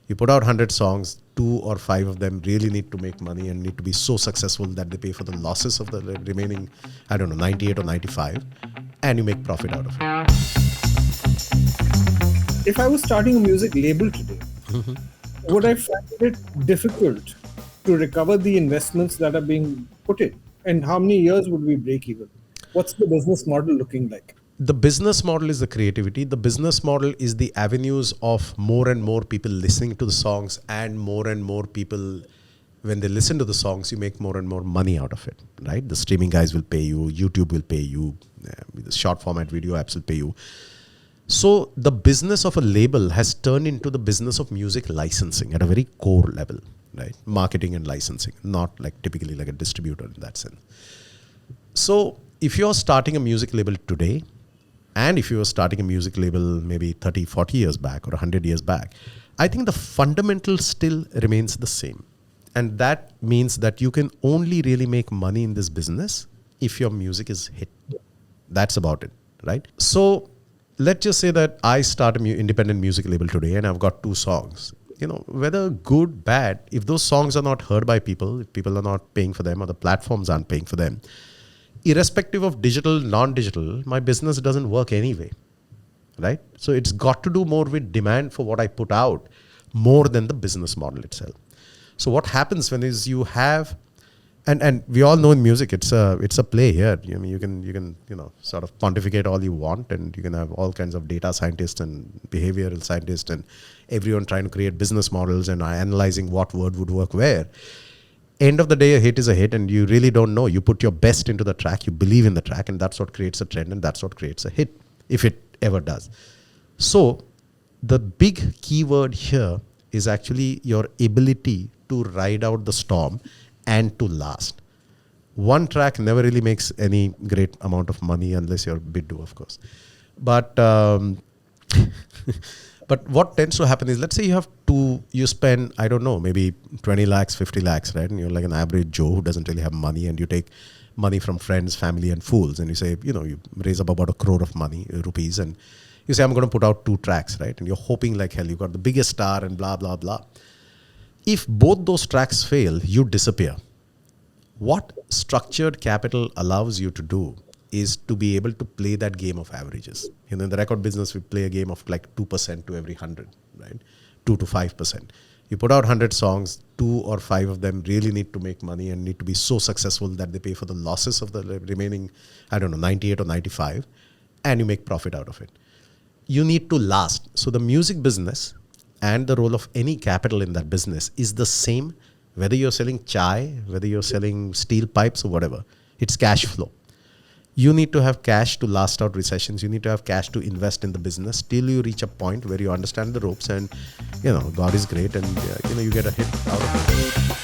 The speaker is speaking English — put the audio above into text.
You put out 100 songs, 2 or 5 of them really need to make money and need to be so successful that they pay for the losses of the remaining, 98 or 95, and you make profit out of it. If I was starting a music label today, would I find it difficult to recover the investments that are being put in? And how many years would we break even? What's the business model looking like? The business model is the creativity. The business model is the avenues of more and more people listening to the songs, and more people, when they listen to the songs, you make more and more money out of it, right? The streaming guys will pay you, YouTube will pay you, the short format video apps will pay you. So the business of a label has turned into the business of music licensing at a very core level, right? Marketing and licensing, not like typically like a distributor in that sense. So if you're starting a music label today, and if you were starting a music label maybe 30, 40 years back or 100 years back, I think the fundamental still remains the same. And that means that you can only really make money in this business if your music is hit. That's about it, right? So let's just say that I start an independent music label today and I've got 2 songs. Whether good, bad, if those songs are not heard by people, if people are not paying for them or the platforms aren't paying for them, irrespective of digital, non-digital, my business doesn't work anyway, right? So it's got to do more with demand for what I put out more than the business model itself. So what happens when is you have, and we all know in music, it's a play here. You can sort of pontificate all you want, and you can have all kinds of data scientists and behavioral scientists and everyone trying to create business models and analyzing what word would work where. End of the day, a hit is a hit, and you really don't know. You put your best into the track, you believe in the track, and that's what creates a trend, and that's what creates a hit, if it ever does. So the big keyword here is actually your ability to ride out the storm and to last. One track never really makes any great amount of money unless you're Biddu, of course. But but what tends to happen is, let's say you spend, I don't know, maybe 20 lakhs, 50 lakhs, right? And you're like an average Joe who doesn't really have money, and you take money from friends, family, and fools, and you say, you raise up about 1 crore of rupees, and you say, I'm going to put out 2 tracks, right? And you're hoping like hell, you got the biggest star and blah, blah, blah. If both those tracks fail, you disappear. What structured capital allows you to do is to be able to play that game of averages. In the record business, we play a game of like 2% to every 100, right? 2 to 5%. You put out 100 songs, 2 or 5 of them really need to make money and need to be so successful that they pay for the losses of the remaining, 98 or 95, and you make profit out of it. You need to last. So the music business and the role of any capital in that business is the same, whether you're selling chai, whether you're selling steel pipes or whatever. It's cash flow. You need to have cash to last out recessions. You need to have cash to invest in the business till you reach a point where you understand the ropes and, God is great, and, you get a hit out of it.